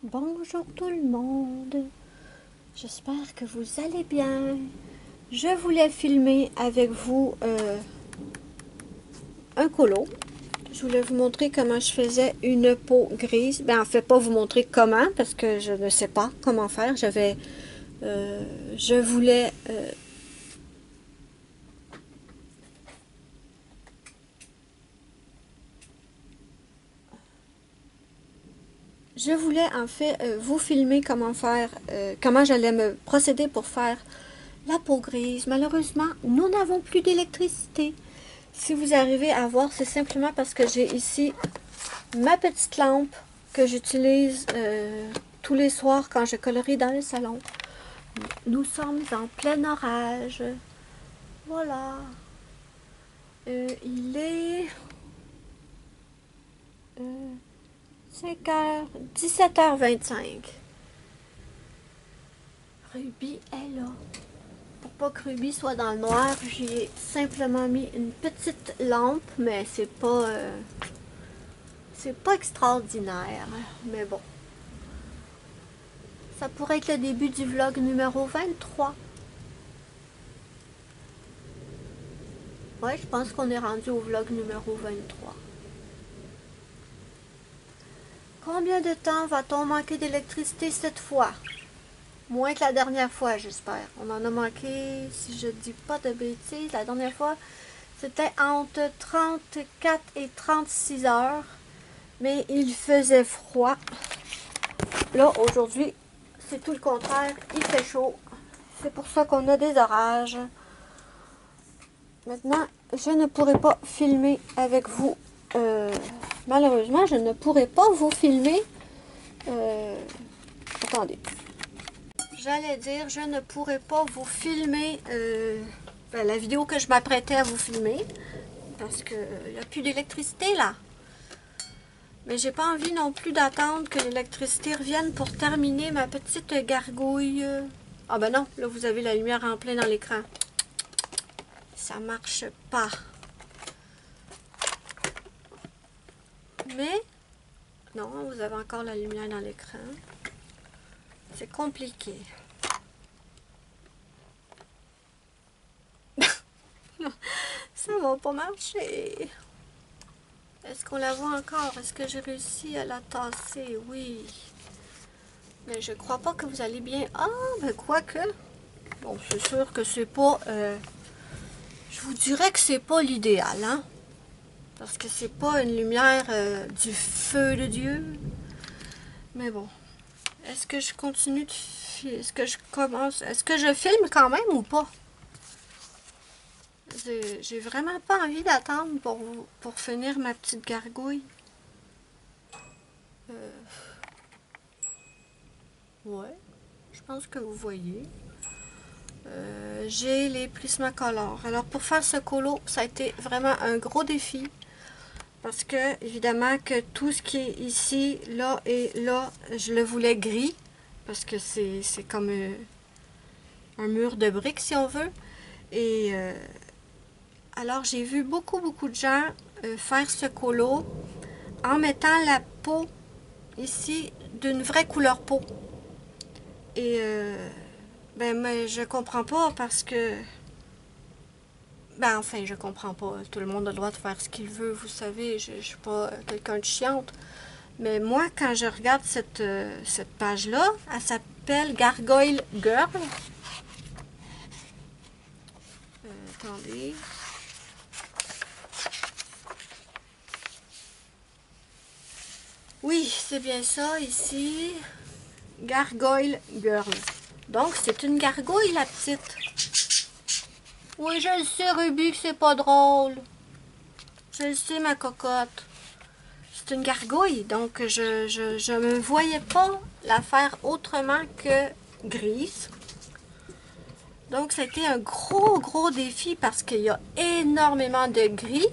Bonjour tout le monde, j'espère que vous allez bien. Je voulais filmer avec vous un colo. Je voulais vous montrer comment je faisais une peau grise. Ben en fait pas vous montrer comment parce que je ne sais pas comment faire. Je voulais en fait vous filmer comment faire, comment j'allais me procéder pour faire la peau grise. Malheureusement, nous n'avons plus d'électricité. Si vous arrivez à voir, c'est simplement parce que j'ai ici ma petite lampe que j'utilise tous les soirs quand je colorie dans le salon. Nous sommes en plein orage. Voilà. Il est 5h, 17h25. Ruby est là. Pour pas que Ruby soit dans le noir, j'ai simplement mis une petite lampe, mais c'est pas extraordinaire. Mais bon. Ça pourrait être le début du vlog numéro 23. Ouais, je pense qu'on est rendu au vlog numéro 23. Combien de temps va-t-on manquer d'électricité cette fois? Moins que la dernière fois, j'espère. On en a manqué, si je dis pas de bêtises, la dernière fois, c'était entre 34 et 36 heures. Mais il faisait froid. Là, aujourd'hui, c'est tout le contraire. Il fait chaud. C'est pour ça qu'on a des orages. Maintenant, je ne pourrai pas filmer avec vous. Malheureusement, je ne pourrai pas vous filmer. Attendez. J'allais dire, je ne pourrai pas vous filmer la vidéo que je m'apprêtais à vous filmer. Parce qu'il n'y a plus d'électricité là. Mais j'ai pas envie non plus d'attendre que l'électricité revienne pour terminer ma petite gargouille. Ah ben non, là vous avez la lumière en plein dans l'écran. Ça marche pas. Mais, non, vous avez encore la lumière dans l'écran. C'est compliqué. Ça va pas marcher. Est-ce qu'on la voit encore? Est-ce que j'ai réussi à la tasser? Oui. Mais je crois pas que vous allez bien... Ah, ben quoique. Bon, c'est sûr que c'est pas... je vous dirais que c'est pas l'idéal, hein? Parce que c'est pas une lumière du feu de Dieu. Mais bon. Est-ce que je continue de... Est-ce que je commence... Est-ce que je filme quand même ou pas? J'ai vraiment pas envie d'attendre pour finir ma petite gargouille. Ouais, je pense que vous voyez. J'ai les Prismacolor. Alors pour faire ce colo, ça a été vraiment un gros défi. Parce que, évidemment, que tout ce qui est ici, là et là, je le voulais gris. Parce que c'est comme un mur de briques, si on veut. Et alors, j'ai vu beaucoup de gens faire ce colo en mettant la peau ici d'une vraie couleur peau. Et ben, mais je comprends pas parce que... Ben, enfin, je comprends pas. Tout le monde a le droit de faire ce qu'il veut, vous savez. Je suis pas quelqu'un de chiante. Mais moi, quand je regarde cette page-là, elle s'appelle Gargoyle Girl. Attendez. Oui, c'est bien ça, ici. Gargoyle Girl. Donc, c'est une gargouille, la petite. Oui, je le sais, Ruby, que c'est pas drôle. Je le sais, ma cocotte. C'est une gargouille, donc je me voyais pas la faire autrement que grise. Donc, ça a été un gros défi parce qu'il y a énormément de gris.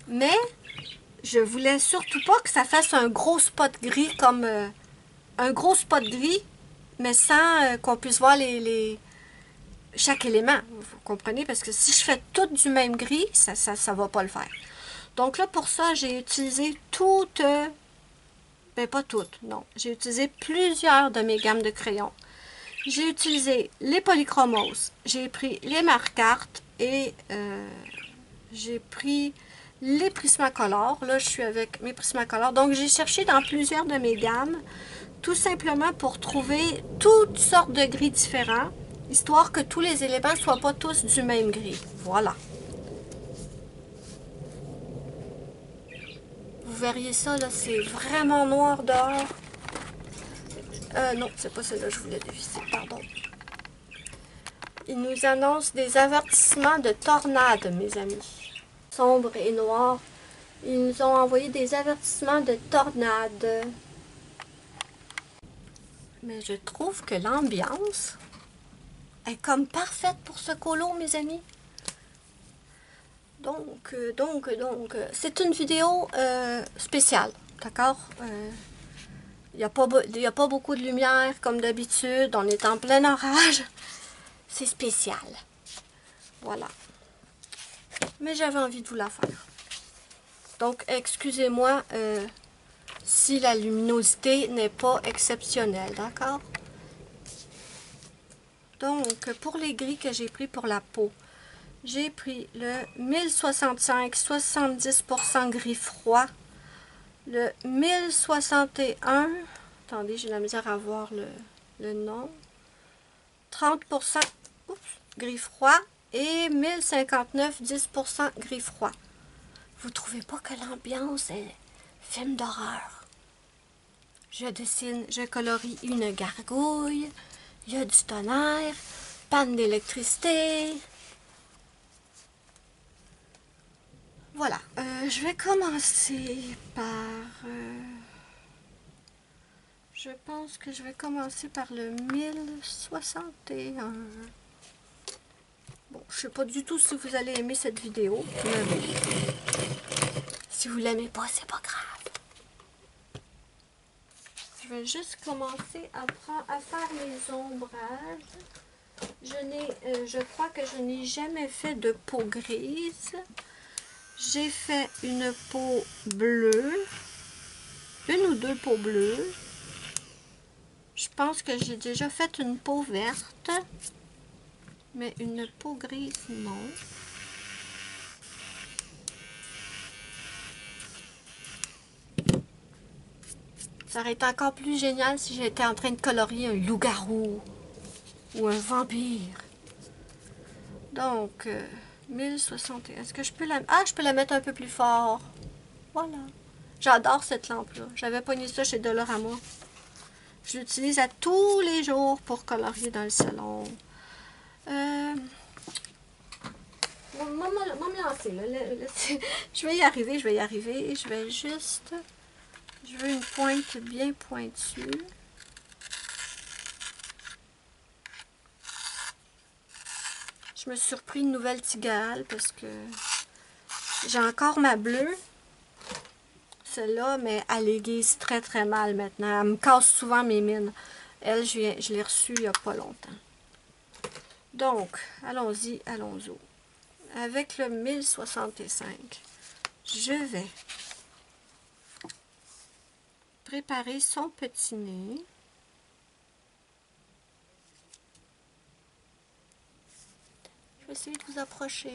Mais, je voulais surtout pas que ça fasse un gros spot gris comme... un gros spot gris, mais sans qu'on puisse voir chaque élément. Vous comprenez? Parce que si je fais tout du même gris, ça va pas le faire. Donc là, pour ça, j'ai utilisé toute Ben, pas toutes, non. J'ai utilisé plusieurs de mes gammes de crayons. J'ai utilisé les polychromos, j'ai pris les marque-cartes et j'ai pris les Prismacolor. Là, je suis avec mes Prismacolor. Donc, j'ai cherché dans plusieurs de mes gammes, tout simplement pour trouver toutes sortes de gris différents, histoire que tous les éléments ne soient pas tous du même gris. Voilà. Vous verriez ça, là, c'est vraiment noir dehors. Non, c'est pas celle-là que je voulais dévisser, pardon. Il nous annonce des avertissements de tornades, mes amis. Sombre et noir. Ils nous ont envoyé des avertissements de tornades. Mais je trouve que l'ambiance est comme parfaite pour ce colo, mes amis. Donc, c'est une vidéo spéciale, d'accord? Il n'y a pas beaucoup de lumière, comme d'habitude. On est en plein orage. C'est spécial. Voilà. Mais j'avais envie de vous la faire. Donc, excusez-moi si la luminosité n'est pas exceptionnelle, d'accord? Donc, pour les gris que j'ai pris pour la peau, j'ai pris le 1065 70% gris froid, le 1061, attendez, j'ai la misère à voir le nom, 30% gris froid et 1059 10% gris froid. Vous trouvez pas que l'ambiance est film d'horreur? Je dessine, je colorie une gargouille, il y a du tonnerre, panne d'électricité. Voilà, je vais commencer par... je pense que je vais commencer par le 1061. Bon, je sais pas du tout si vous allez aimer cette vidéo, mais bon. Si vous l'aimez pas, c'est pas grave. Je vais juste commencer à faire les ombrages. Je crois que je n'ai jamais fait de peau grise. J'ai fait une peau bleue. Une ou deux peaux bleues. Je pense que j'ai déjà fait une peau verte. Mais une peau grise, non. Ça aurait été encore plus génial si j'étais en train de colorier un loup-garou ou un vampire. Donc, 1061. Est-ce que je peux la... Ah, je peux la mettre un peu plus fort. Voilà. J'adore cette lampe-là. J'avais pogné ça chez Dollarama. Je l'utilise à tous les jours pour colorier dans le salon. Maman me lancer, là. Je vais y arriver, je vais y arriver. Je vais juste... Je veux une pointe bien pointue. Je me suis repris une nouvelle tigale parce que j'ai encore ma bleue. Celle-là, mais elle aiguise très très mal maintenant. Elle me casse souvent mes mines. Elle, je l'ai reçue il n'y a pas longtemps. Donc, allons-y, allons-y. Avec le 1065, je vais préparer son petit nez. Je vais essayer de vous approcher.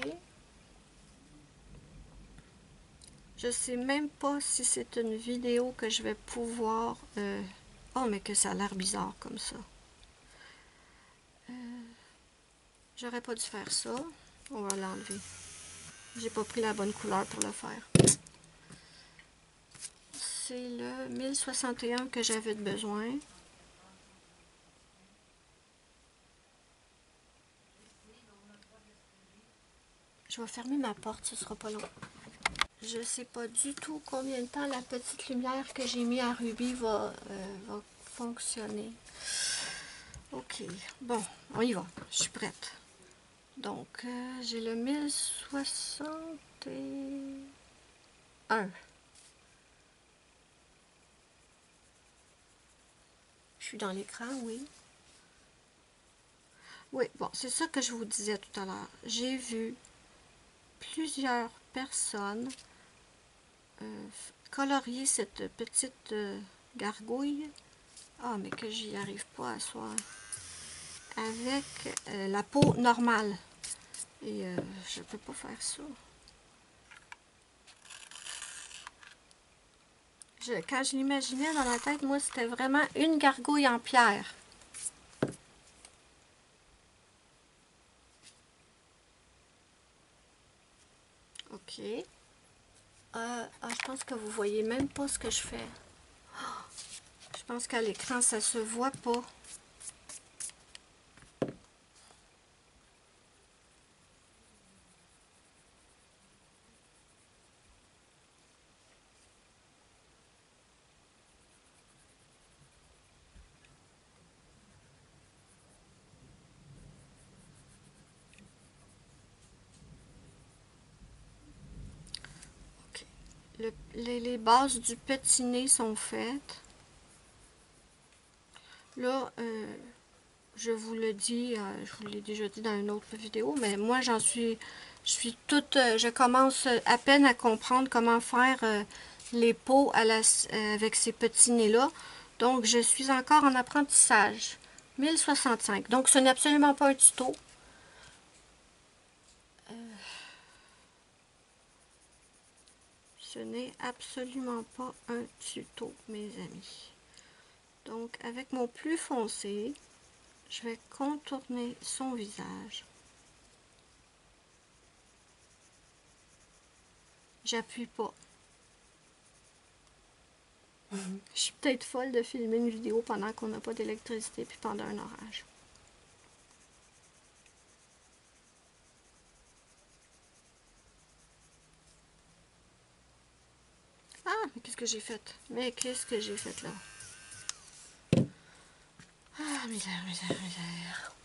Je sais même pas si c'est une vidéo que je vais pouvoir... Oh, mais que ça a l'air bizarre comme ça. J'aurais pas dû faire ça. On va l'enlever. J'ai pas pris la bonne couleur pour le faire. C'est le 1061 que j'avais besoin. Je vais fermer ma porte, ce sera pas long. Je sais pas du tout combien de temps la petite lumière que j'ai mis à Ruby va fonctionner. Ok, bon, on y va. Je suis prête. Donc, j'ai le 1061. Je suis dans l'écran, oui. Oui, bon, c'est ça que je vous disais tout à l'heure. J'ai vu plusieurs personnes colorier cette petite gargouille. Ah, mais que j'y arrive pas à soir. Avec la peau normale. Et je peux pas faire ça. Quand je l'imaginais dans la tête, moi, c'était vraiment une gargouille en pierre. OK. Je pense que vous voyez même pas ce que je fais. Je pense qu'à l'écran, ça se voit pas. OK. Les bases du petit nez sont faites. Là, je vous le dis, je vous l'ai déjà dit dans une autre vidéo, mais moi je suis toute, je commence à peine à comprendre comment faire les peaux avec ces petits nez-là. Donc je suis encore en apprentissage. 1065. Donc ce n'est absolument pas un tuto. Ce n'est absolument pas un tuto, mes amis. Donc avec mon plus foncé, je vais contourner son visage. J'appuie pas. Je suis peut-être folle de filmer une vidéo pendant qu'on n'a pas d'électricité puis pendant un orage. Ah, mais qu'est-ce que j'ai fait? Mais qu'est-ce que j'ai fait là? Ah, misère, misère, misère.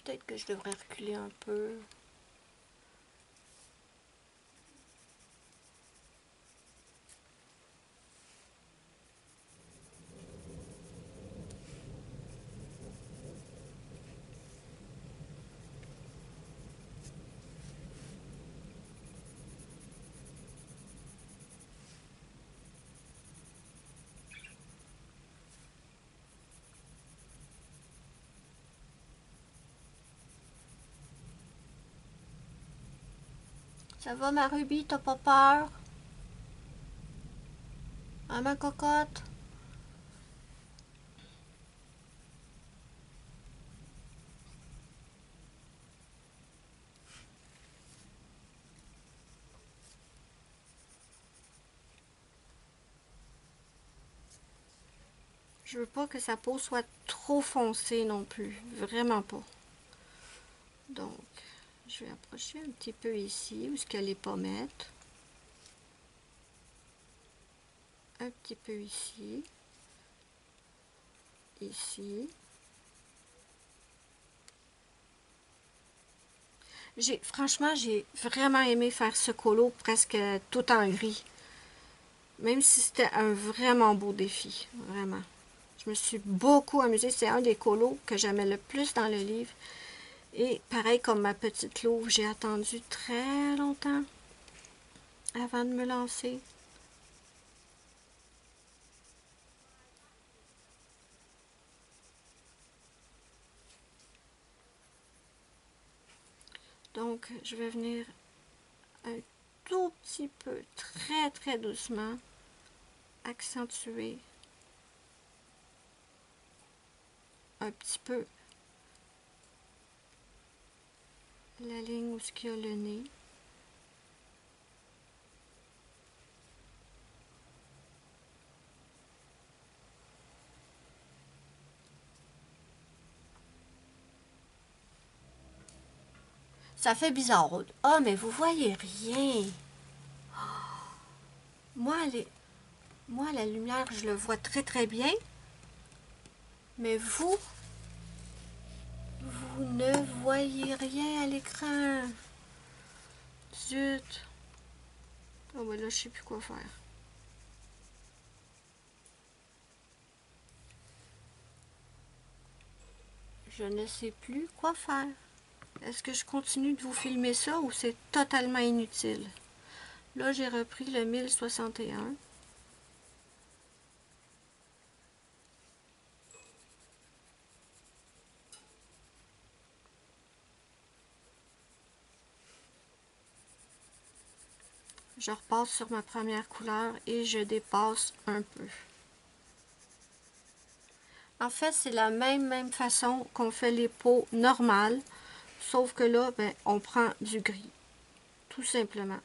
Peut-être que je devrais reculer un peu. Ça va, ma Ruby? T'as pas peur? Hein, ma cocotte? Je veux pas que sa peau soit trop foncée non plus. Vraiment pas. Donc, je vais approcher un petit peu ici, où est-ce qu'il y a les pommettes. Un petit peu ici. Ici. Franchement, j'ai vraiment aimé faire ce colo presque tout en gris. Même si c'était un vraiment beau défi. Vraiment. Je me suis beaucoup amusée. C'est un des colos que j'aimais le plus dans le livre. Et pareil comme ma petite louve, j'ai attendu très longtemps avant de me lancer. Donc, je vais venir un tout petit peu, très très doucement, accentuer un petit peu la ligne où il y a le nez. Ça fait bizarre. Ah, mais vous voyez rien. Moi, la lumière, je le vois très très bien. Mais vous ne voyez rien à l'écran. Zut. Oh, ben là, je sais plus quoi faire. Je ne sais plus quoi faire. Est-ce que je continue de vous filmer ça ou c'est totalement inutile? Là, j'ai repris le 1061. je repasse sur ma première couleur et je dépasse un peu. En fait, c'est la même façon qu'on fait les peaux normales, sauf que là, ben, on prend du gris, tout simplement.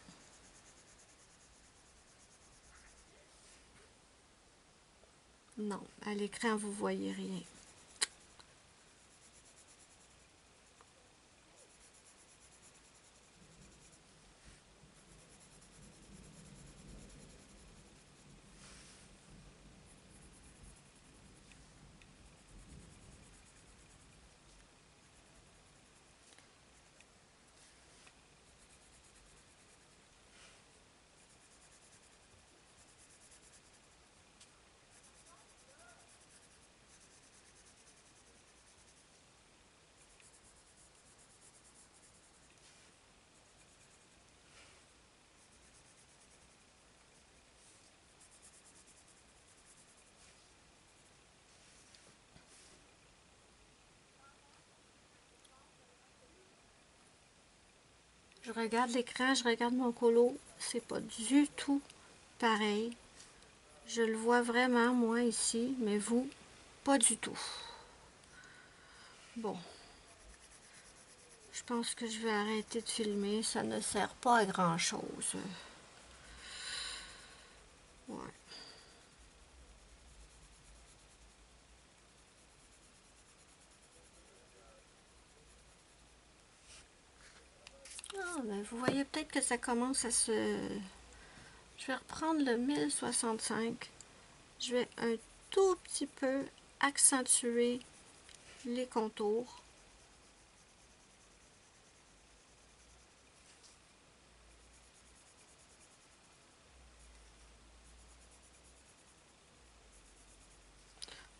Non, à l'écran, vous voyez rien. Je regarde l'écran, je regarde mon colo, c'est pas du tout pareil. Je le vois vraiment, moi, ici, mais vous, pas du tout. Bon, je pense que je vais arrêter de filmer, ça ne sert pas à grand-chose. Ouais. Ah, ben, vous voyez peut-être que ça commence à se... Je vais reprendre le 1065. Je vais un tout petit peu accentuer les contours.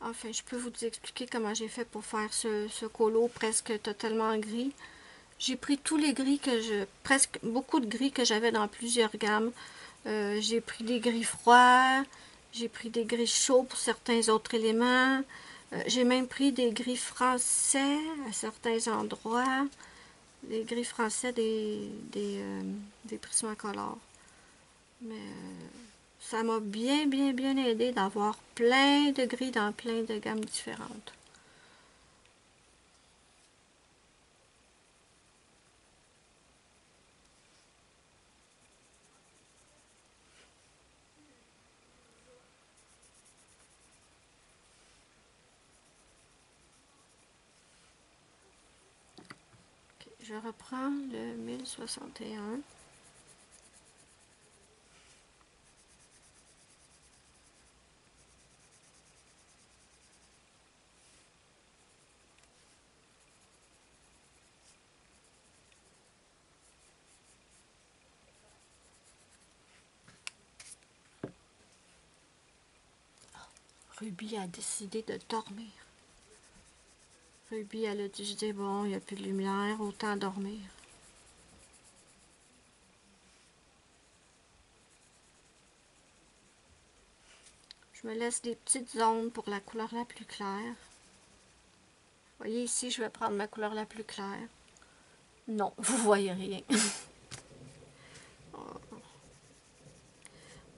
Enfin, je peux vous expliquer comment j'ai fait pour faire ce colo presque totalement gris. J'ai pris tous les gris presque beaucoup de gris que j'avais dans plusieurs gammes. J'ai pris des gris froids, j'ai pris des gris chauds pour certains autres éléments. J'ai même pris des gris français à certains endroits. Des gris français des Prismacolor. Mais ça m'a bien aidé d'avoir plein de gris dans plein de gammes différentes. Okay, je reprends le 1061. Ruby a décidé de dormir. Ruby, elle a dit, je dis, bon, il n'y a plus de lumière, autant dormir. Je me laisse des petites zones pour la couleur la plus claire. Vous voyez ici, je vais prendre ma couleur la plus claire. Non, vous voyez rien.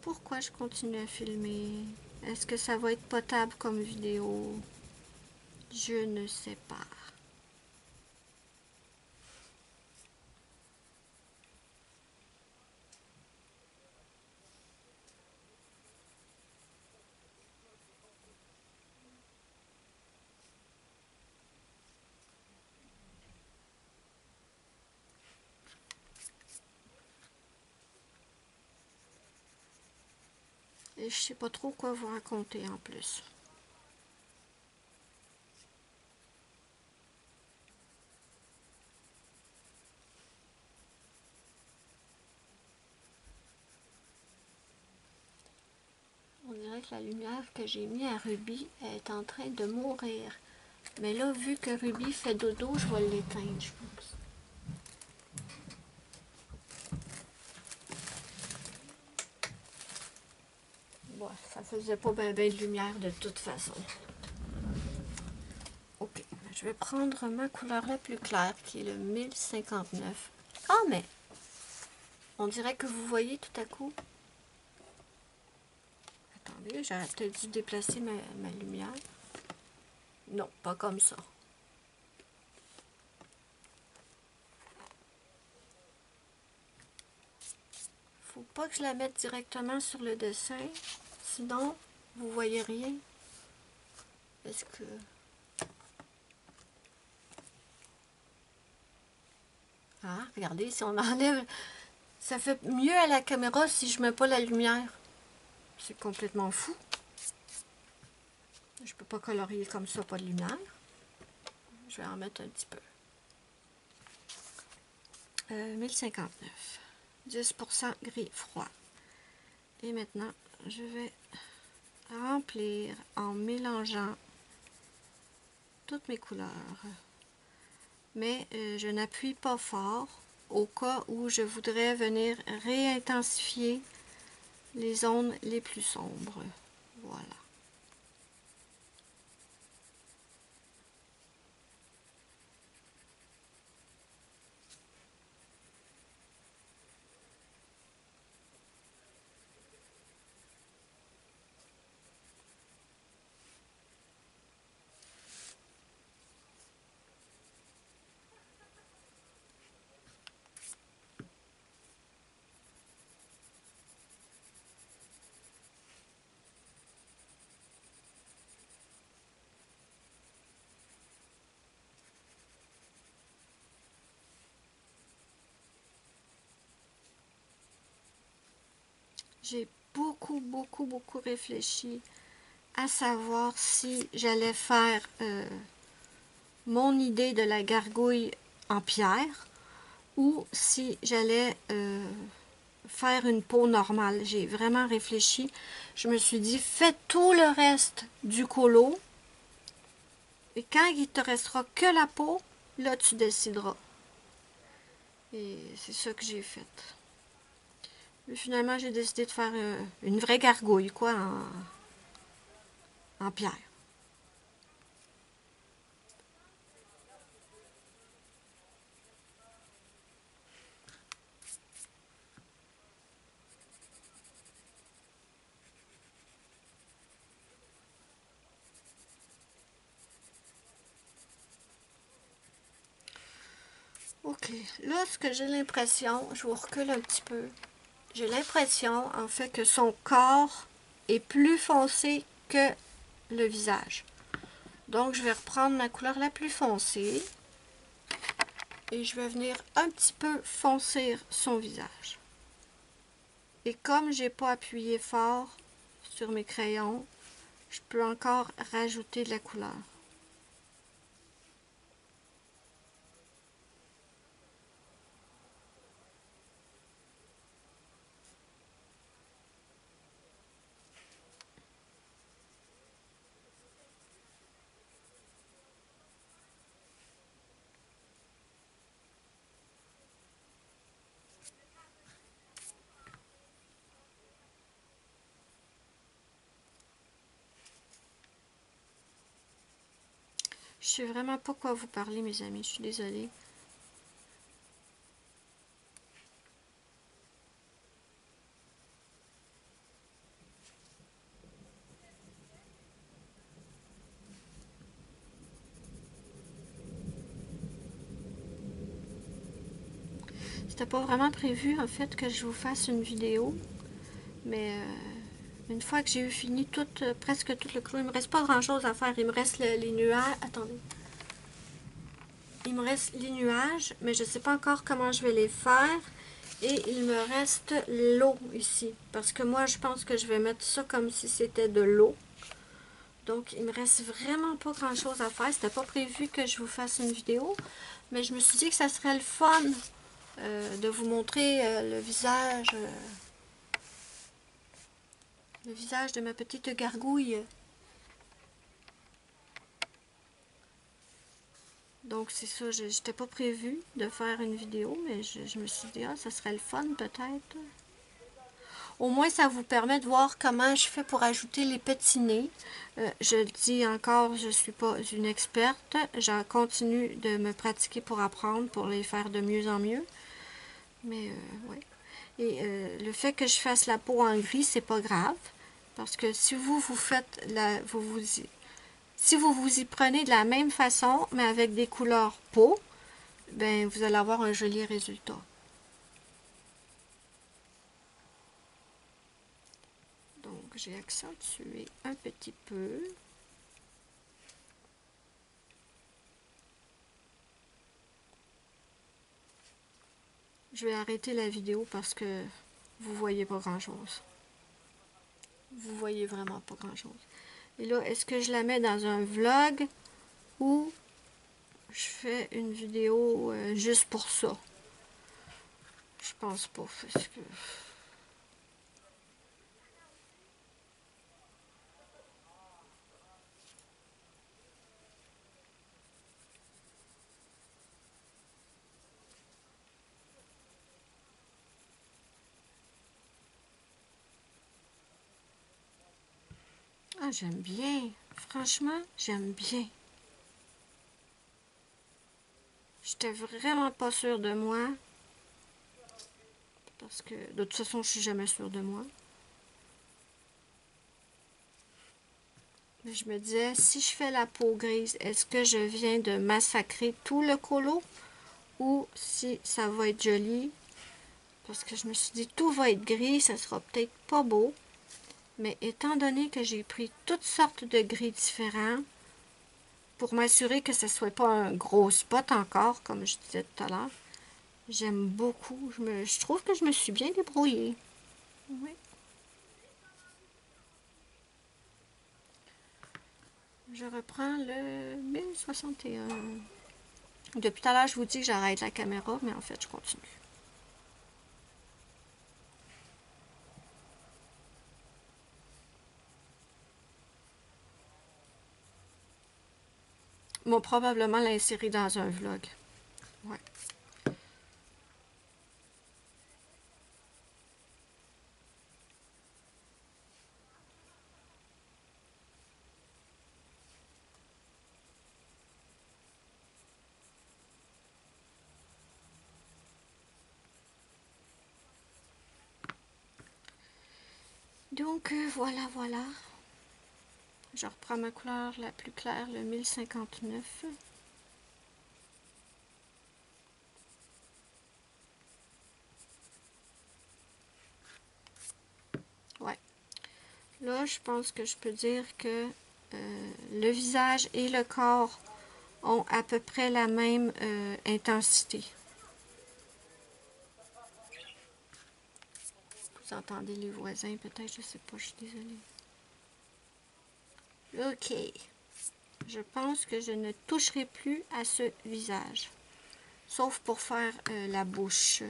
Pourquoi je continue à filmer? Est-ce que ça va être potable comme vidéo? Je ne sais pas. Et je sais pas trop quoi vous raconter en plus. On dirait que la lumière que j'ai mis à Ruby est en train de mourir. Mais là, vu que Ruby fait dodo, je vais l'éteindre, je pense. Bon, ça faisait pas bien de lumière de toute façon. Ok, je vais prendre ma couleur la plus claire, qui est le 1059. Ah, mais On dirait que vous voyez tout à coup. Attendez, j'aurais peut-être dû déplacer ma lumière. Non, pas comme ça. Faut pas que je la mette directement sur le dessin, sinon vous voyez rien. Est-ce que... Ah, regardez, si on enlève... Ça fait mieux à la caméra si je mets pas la lumière. C'est complètement fou. Je peux pas colorier comme ça, pas de lumière. Je vais en mettre un petit peu. 1059. 10% gris froid. Et maintenant, je vais remplir en mélangeant toutes mes couleurs. Mais je n'appuie pas fort au cas où je voudrais venir réintensifier les zones les plus sombres. Voilà. J'ai beaucoup réfléchi à savoir si j'allais faire mon idée de la gargouille en pierre ou si j'allais faire une peau normale. J'ai vraiment réfléchi. Je me suis dit, fais tout le reste du colo et quand il te restera que la peau, là tu décideras. Et c'est ça que j'ai fait. Et finalement, j'ai décidé de faire une vraie gargouille, quoi, en pierre. Ok, là, ce que j'ai l'impression, je vous recule un petit peu, j'ai l'impression, en fait, que son corps est plus foncé que le visage. Donc, je vais reprendre ma couleur la plus foncée et je vais venir un petit peu foncer son visage. Et comme j'ai pas appuyé fort sur mes crayons, je peux encore rajouter de la couleur. Je sais vraiment pas quoi vous parler, mes amis, je suis désolée. C'était pas vraiment prévu, en fait, que je vous fasse une vidéo, mais une fois que j'ai eu fini presque tout le clos, il me reste pas grand chose à faire. Il me reste les nuages. Attendez. Il me reste les nuages, mais je sais pas encore comment je vais les faire. Et il me reste l'eau ici. Parce que moi, je pense que je vais mettre ça comme si c'était de l'eau. Donc, il me reste vraiment pas grand chose à faire. C'était pas prévu que je vous fasse une vidéo. Mais je me suis dit que ça serait le fun de vous montrer le visage de ma petite gargouille. Donc c'est ça, je n'étais pas prévu de faire une vidéo, mais je me suis dit, ah, ça serait le fun peut-être. Au moins, ça vous permet de voir comment je fais pour ajouter les petits nez. Je le dis encore, je ne suis pas une experte. Je continue de me pratiquer pour apprendre, pour les faire de mieux en mieux. Mais, ouais. Et le fait que je fasse la peau en gris, c'est pas grave. Parce que si vous faites si vous vous y prenez de la même façon, mais avec des couleurs peau, ben vous allez avoir un joli résultat. Donc j'ai accentué un petit peu. Je vais arrêter la vidéo parce que vous voyez pas grand chose. Vous voyez vraiment pas grand chose. Et là, est-ce que je la mets dans un vlog ou je fais une vidéo juste pour ça? Je pense pas parce que... Ah, j'aime bien. Franchement, j'aime bien. J'étais vraiment pas sûre de moi. Parce que de toute façon, je suis jamais sûre de moi. Mais je me disais, si je fais la peau grise, est-ce que je viens de massacrer tout le colo? Ou si ça va être joli? Parce que je me suis dit, tout va être gris, ça sera peut-être pas beau. Mais étant donné que j'ai pris toutes sortes de gris différents, pour m'assurer que ce ne soit pas un gros spot encore, comme je disais tout à l'heure, j'aime beaucoup. Je trouve que je me suis bien débrouillée. Oui. Je reprends le 1061. Depuis tout à l'heure, je vous dis que j'arrête la caméra, mais en fait, je continue. Bon, probablement l'insérer dans un vlog. Ouais. Donc, voilà, voilà. Je reprends ma couleur la plus claire, le 1059. Ouais. Là, je pense que je peux dire que le visage et le corps ont à peu près la même intensité. Vous entendez les voisins peut-être, je sais pas, je suis désolée. Ok. Je pense que je ne toucherai plus à ce visage. Sauf pour faire la bouche.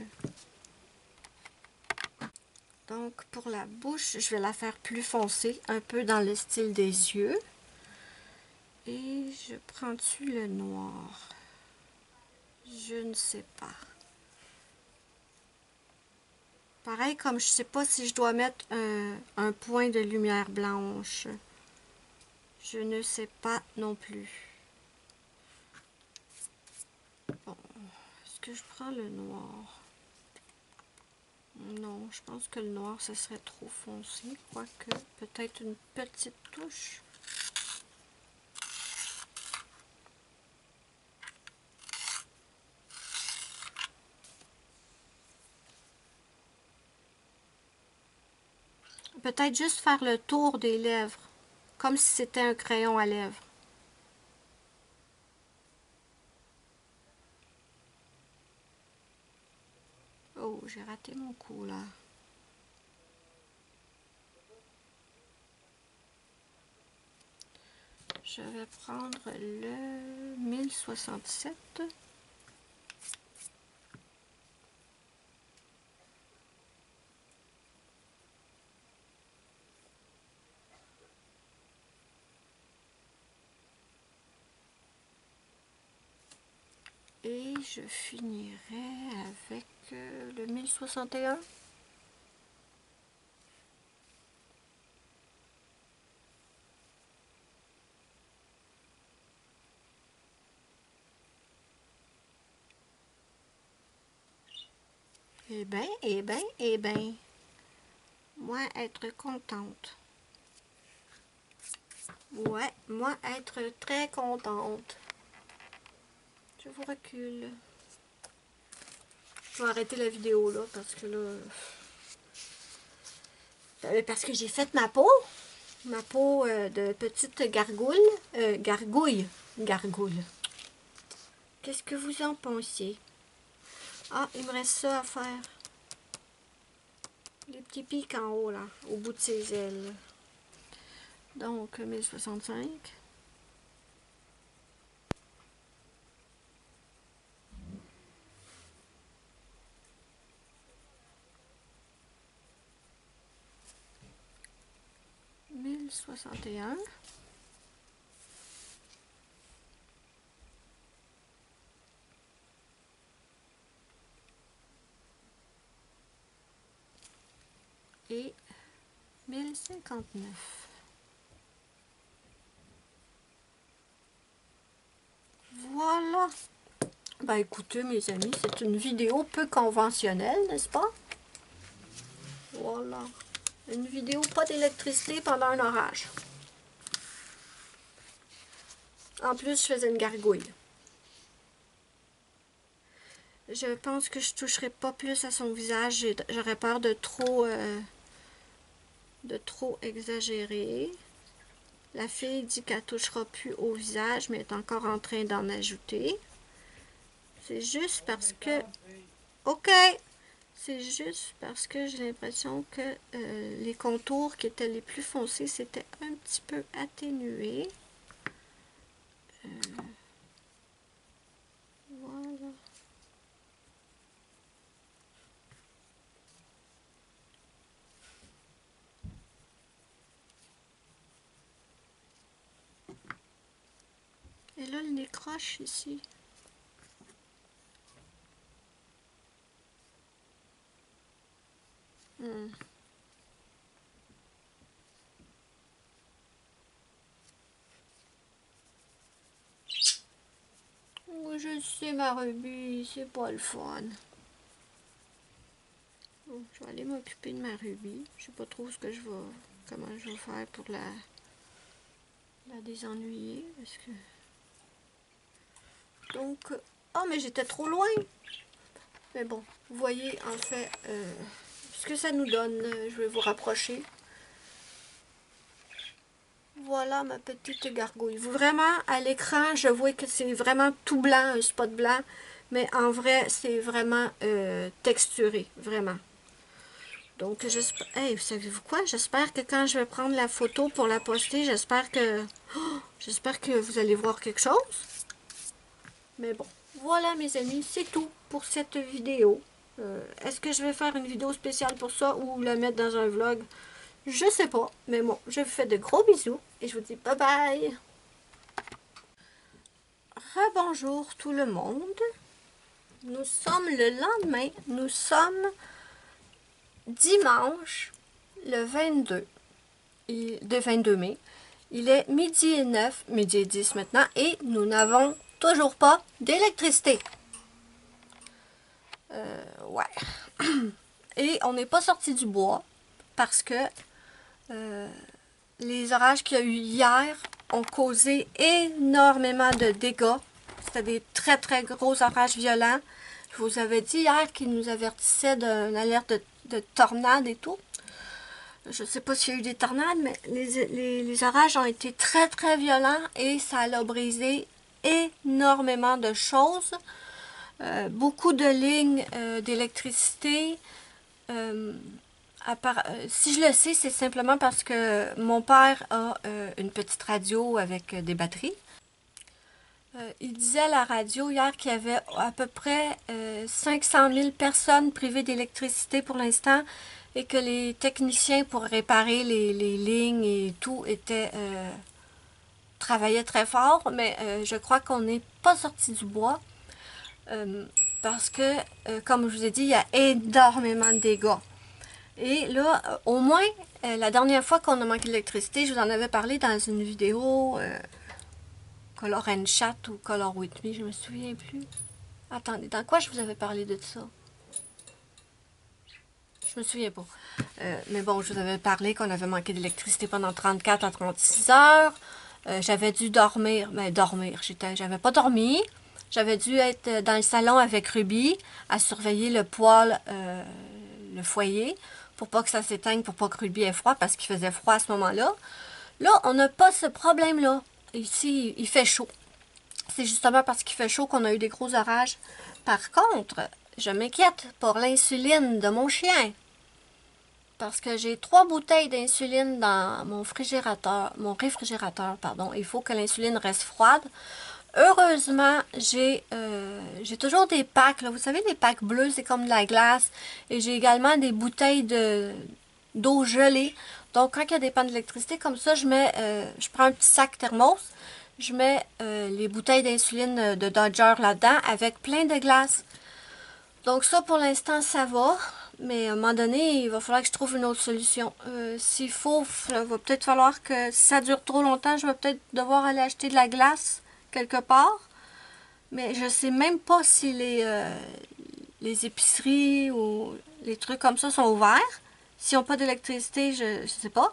Donc, pour la bouche, je vais la faire plus foncée, un peu dans le style des yeux. Et je prends-tu le noir? Je ne sais pas. Pareil, comme je sais pas si je dois mettre un point de lumière blanche. Je ne sais pas non plus. Bon, est-ce que je prends le noir? Non, je pense que le noir, ce serait trop foncé. Quoique, peut-être une petite touche. Peut-être juste faire le tour des lèvres. Comme si c'était un crayon à lèvres. Oh, j'ai raté mon coup là. Je vais prendre le 1067. Et je finirai avec le 1061. Eh ben, eh ben, eh ben. Moi, être contente. Ouais, moi, être très contente. Je vous recule. Je vais arrêter la vidéo, là, parce que là... Parce que j'ai fait ma peau. Ma peau de petite gargouille. Gargouille. Gargouille. Qu'est-ce que vous en pensez? Ah, il me reste ça à faire. Les petits pics en haut, là, au bout de ses ailes. Donc, 1065. « 1061. Et 1059. Voilà. Ben écoutez mes amis, c'est une vidéo peu conventionnelle, n'est-ce pas? Voilà. Une vidéo pas d'électricité pendant un orage. En plus, je faisais une gargouille. Je pense que je toucherai pas plus à son visage. J'aurais peur de trop exagérer. La fille dit qu'elle touchera plus au visage, mais est encore en train d'en ajouter. C'est juste parce que... OK! C'est juste parce que j'ai l'impression que les contours qui étaient les plus foncés, c'était un petit peu atténué. Voilà. Et là, le nez croche ici. Oh, je sais, ma rubis, c'est pas le fun. Bon, je vais aller m'occuper de ma rubis. Je sais pas trop comment je vais faire pour la désennuyer. Parce que... Donc, oh, mais j'étais trop loin. Mais bon, vous voyez, en fait, ce que ça nous donne. Je vais vous rapprocher. Voilà ma petite gargouille. Vraiment, à l'écran, je vois que c'est vraiment tout blanc, un spot blanc. Mais en vrai, c'est vraiment texturé, vraiment. Donc, j'espère... Hey, savez-vous quoi? J'espère que quand je vais prendre la photo pour la poster, j'espère que... Oh, j'espère que vous allez voir quelque chose. Mais bon, voilà mes amis, c'est tout pour cette vidéo. Est-ce que je vais faire une vidéo spéciale pour ça ou la mettre dans un vlog? Je sais pas, mais bon, je vous fais de gros bisous et je vous dis bye bye. Rebonjour tout le monde. Nous sommes le lendemain, nous sommes dimanche le 22 mai. Il est midi et 9, midi et 10 maintenant et nous n'avons toujours pas d'électricité. Ouais. Et on n'est pas sorti du bois parce que les orages qu'il y a eu hier ont causé énormément de dégâts. C'était des très très gros orages violents. Je vous avais dit hier qu'ils nous avertissaient d'une alerte de tornade et tout. Je ne sais pas s'il y a eu des tornades, mais les orages ont été très très violents et ça a brisé énormément de choses. Beaucoup de lignes d'électricité. Si je le sais, c'est simplement parce que mon père a une petite radio avec des batteries. Il disait à la radio hier qu'il y avait à peu près 500 000 personnes privées d'électricité pour l'instant et que les techniciens pour réparer les lignes et tout travaillaient très fort, mais je crois qu'on n'est pas sorti du bois parce que, comme je vous ai dit, il y a énormément de dégâts. Et là, au moins, la dernière fois qu'on a manqué d'électricité, je vous en avais parlé dans une vidéo Color and Chat ou Color With Me, je me souviens plus. Attendez, dans quoi je vous avais parlé de ça? Je me souviens pas. Mais bon, je vous avais parlé qu'on avait manqué d'électricité pendant 34 à 36 heures. J'avais dû dormir. Mais dormir, j'avais pas dormi. J'avais dû être dans le salon avec Ruby à surveiller le poêle, le foyer, pour pas que ça s'éteigne, pour pas que Ruby ait froid, parce qu'il faisait froid à ce moment-là. Là, on n'a pas ce problème-là. Ici, il fait chaud. C'est justement parce qu'il fait chaud qu'on a eu des gros orages. Par contre, je m'inquiète pour l'insuline de mon chien. Parce que j'ai 3 bouteilles d'insuline dans mon réfrigérateur, pardon. Il faut que l'insuline reste froide. Heureusement, j'ai toujours des packs, là. Vous savez, les packs bleus, c'est comme de la glace. Et j'ai également des bouteilles d'eau gelée. Donc, quand il y a des pannes d'électricité comme ça, je prends un petit sac thermos. Je mets les bouteilles d'insuline de Dodger là-dedans avec plein de glace. Donc ça, pour l'instant, ça va. Mais à un moment donné, il va falloir que je trouve une autre solution. S'il faut, il va peut-être falloir que si ça dure trop longtemps, je vais peut-être devoir aller acheter de la glace quelque part. Mais je sais même pas si les épiceries ou les trucs comme ça sont ouverts. S'ils n'ont pas d'électricité, je ne sais pas.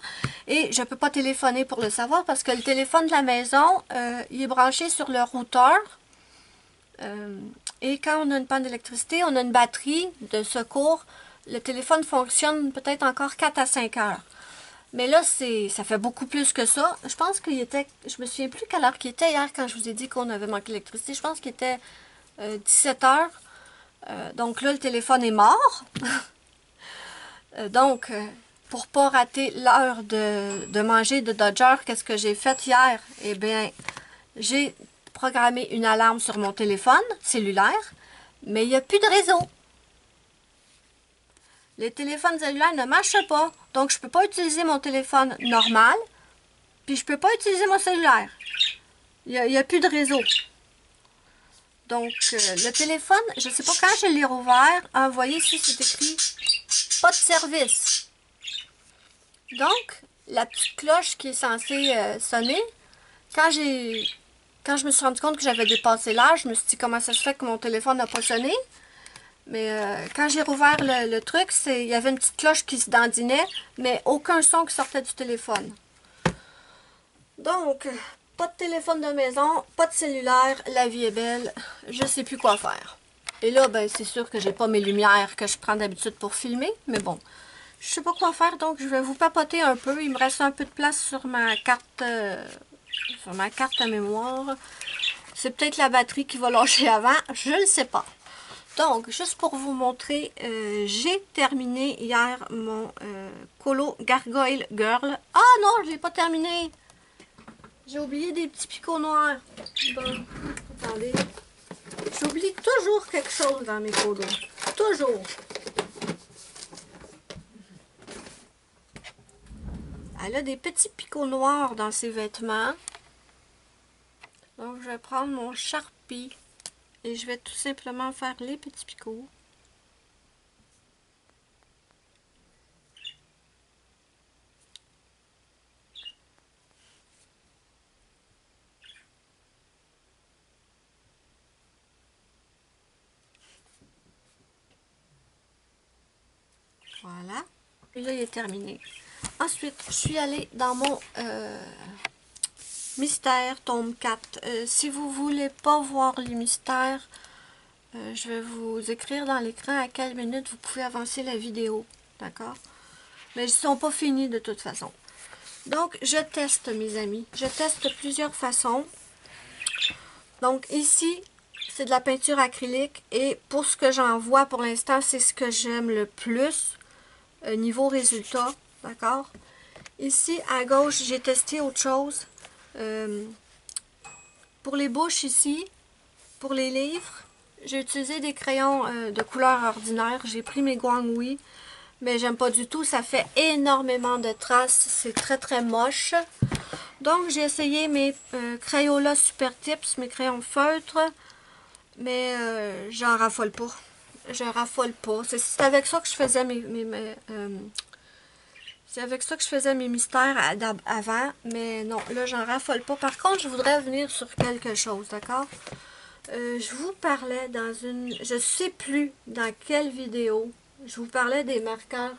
Et je ne peux pas téléphoner pour le savoir parce que le téléphone de la maison, il est branché sur le routeur. Et quand on a une panne d'électricité, on a une batterie de secours. Le téléphone fonctionne peut-être encore 4 à 5 heures. Mais là, ça fait beaucoup plus que ça. Je pense qu'il était... Je me souviens plus quelle heure qu'il était hier quand je vous ai dit qu'on avait manqué d'électricité. Je pense qu'il était 17 heures. Donc là, le téléphone est mort. Donc, pour pas rater l'heure de manger de Dodger, qu'est-ce que j'ai fait hier? Eh bien, j'ai programmé une alarme sur mon téléphone cellulaire, mais il n'y a plus de réseau. Les téléphones cellulaires ne marchent pas, donc je ne peux pas utiliser mon téléphone normal, puis je ne peux pas utiliser mon cellulaire. Il n'y a plus de réseau. Donc, le téléphone, je ne sais pas quand je l'ai rouvert, vous voyez ici, c'est écrit « Pas de service ». Donc, la petite cloche qui est censée sonner, quand je me suis rendu compte que j'avais dépassé l'âge, je me suis dit comment ça se fait que mon téléphone n'a pas sonné. Mais quand j'ai rouvert le truc, il y avait une petite cloche qui se dandinait, mais aucun son qui sortait du téléphone. Donc, pas de téléphone de maison, pas de cellulaire, la vie est belle, je sais plus quoi faire. Et là, ben, c'est sûr que j'ai pas mes lumières que je prends d'habitude pour filmer, mais bon, je sais pas quoi faire, donc je vais vous papoter un peu. Il me reste un peu de place sur ma carte à mémoire. C'est peut-être la batterie qui va lâcher avant, je ne sais pas. Donc, juste pour vous montrer, j'ai terminé hier mon colo Gargoyle Girl. Ah non, je ne l'ai pas terminé. J'ai oublié des petits picots noirs. Bon, attendez. J'oublie toujours quelque chose dans mes colos. Toujours. Elle a des petits picots noirs dans ses vêtements. Donc, je vais prendre mon Sharpie. Et je vais tout simplement faire les petits picots. Voilà. Et là, il est terminé. Ensuite, je suis allée dans mon mystère tome 4. Si vous voulez pas voir les mystères, je vais vous écrire dans l'écran à quelle minute vous pouvez avancer la vidéo. D'accord? Mais ils ne sont pas finis de toute façon. Donc, je teste, mes amis. Je teste plusieurs façons. Donc, ici, c'est de la peinture acrylique. Et pour ce que j'en vois pour l'instant, c'est ce que j'aime le plus. Niveau résultat. D'accord? Ici, à gauche, j'ai testé autre chose. Pour les bouches ici, pour les livres, j'ai utilisé des crayons de couleur ordinaire. J'ai pris mes Guanghui, mais j'aime pas du tout. Ça fait énormément de traces. C'est très très moche. Donc, j'ai essayé mes Crayola Super Tips, mes crayons feutres, mais j'en raffole pas. Je raffole pas. C'est avec ça que je faisais c'est avec ça que je faisais mes mystères avant, mais non, là, j'en raffole pas. Par contre, je voudrais venir sur quelque chose, d'accord? Je vous parlais dans une... Je sais plus dans quelle vidéo. je vous parlais des marqueurs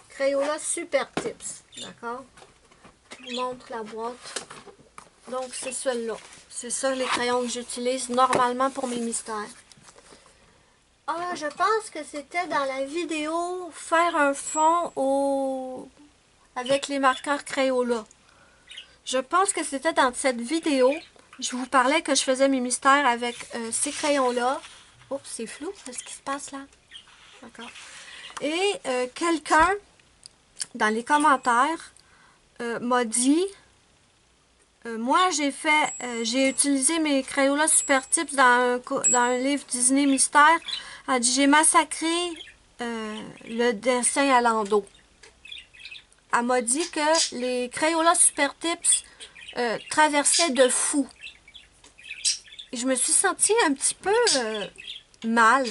Crayola Super Tips, d'accord? Je vous montre la boîte. Donc, c'est celle-là. C'est ça les crayons que j'utilise normalement pour mes mystères. Ah, je pense que c'était dans la vidéo faire un fond avec les marqueurs Crayola. Je pense que c'était dans cette vidéo. Je vous parlais que je faisais mes mystères avec ces crayons-là. Oups, c'est flou. Qu'est-ce qui se passe là? D'accord. Et quelqu'un, dans les commentaires, m'a dit... moi, j'ai utilisé mes Crayola Super Tips dans un livre Disney Mystère. Elle dit, j'ai massacré le dessin à l'endos. Elle m'a dit que les Crayola Super Tips traversaient de fou. Et je me suis sentie un petit peu mal.